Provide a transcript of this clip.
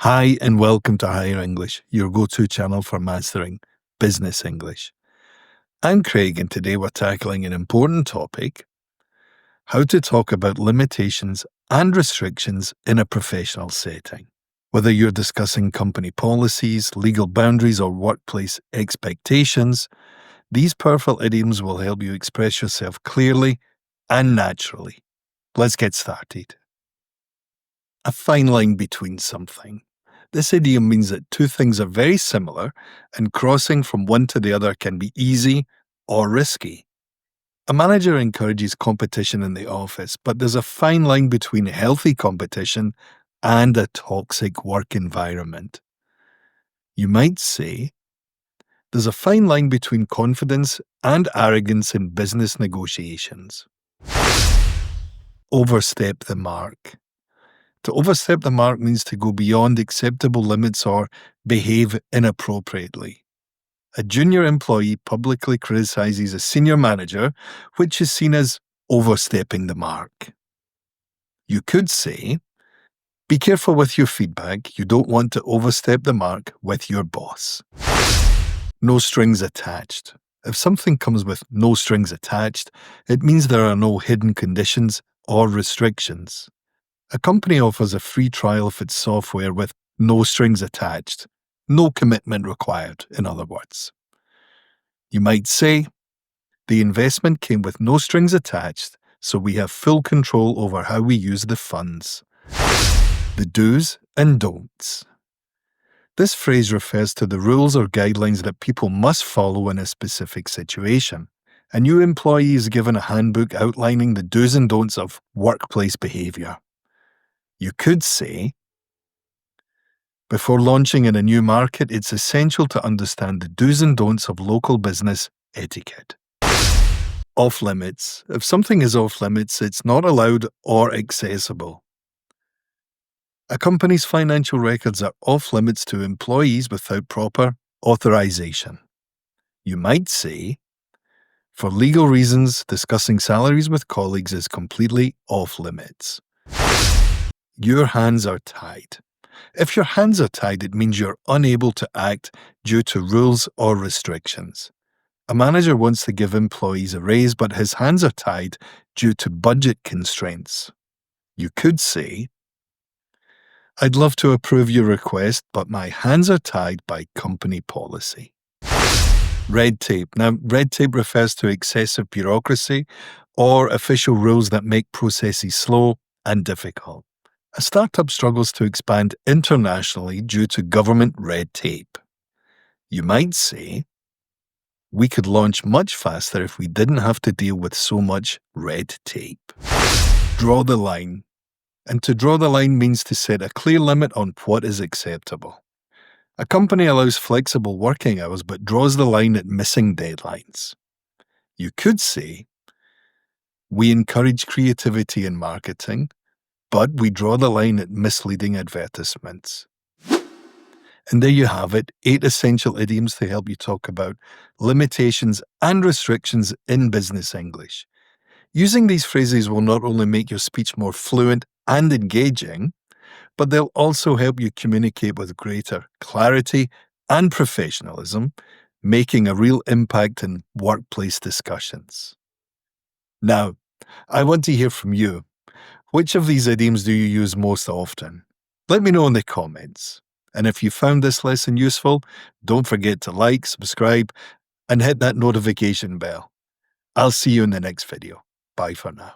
Hi, and welcome to Higher English, your go-to channel for mastering business English. I'm Craig, and today we're tackling an important topic: how to talk about limitations and restrictions in a professional setting. Whether you're discussing company policies, legal boundaries, or workplace expectations, these powerful idioms will help you express yourself clearly and naturally. Let's get started. A fine line between something. This idiom means that two things are very similar, and crossing from one to the other can be easy or risky. A manager encourages competition in the office, but there's a fine line between healthy competition and a toxic work environment. You might say, there's a fine line between confidence and arrogance in business negotiations. Overstep the mark. To overstep the mark means to go beyond acceptable limits or behave inappropriately. A junior employee publicly criticizes a senior manager, which is seen as overstepping the mark. You could say, be careful with your feedback. You don't want to overstep the mark with your boss. No strings attached. If something comes with no strings attached, it means there are no hidden conditions or restrictions. A company offers a free trial of its software with no strings attached, no commitment required, in other words. You might say, the investment came with no strings attached, so we have full control over how we use the funds. The do's and don'ts. This phrase refers to the rules or guidelines that people must follow in a specific situation. A new employee is given a handbook outlining the do's and don'ts of workplace behavior. You could say, before launching in a new market, it's essential to understand the do's and don'ts of local business etiquette. Off limits. If something is off limits, it's not allowed or accessible. A company's financial records are off limits to employees without proper authorization. You might say, for legal reasons, discussing salaries with colleagues is completely off limits. Your hands are tied. If your hands are tied, it means you're unable to act due to rules or restrictions. A manager wants to give employees a raise, but his hands are tied due to budget constraints. You could say, I'd love to approve your request, but my hands are tied by company policy. Red tape. Now, red tape refers to excessive bureaucracy or official rules that make processes slow and difficult. A startup struggles to expand internationally due to government red tape. You might say, we could launch much faster if we didn't have to deal with so much red tape. Draw the line. And to draw the line means to set a clear limit on what is acceptable. A company allows flexible working hours but draws the line at missing deadlines. You could say, we encourage creativity in marketing, but we draw the line at misleading advertisements. And there you have it, 8 essential idioms to help you talk about limitations and restrictions in business English. Using these phrases will not only make your speech more fluent and engaging, but they'll also help you communicate with greater clarity and professionalism, making a real impact in workplace discussions. Now, I want to hear from you. Which of these idioms do you use most often? Let me know in the comments. And if you found this lesson useful, don't forget to like, subscribe, and hit that notification bell. I'll see you in the next video. Bye for now.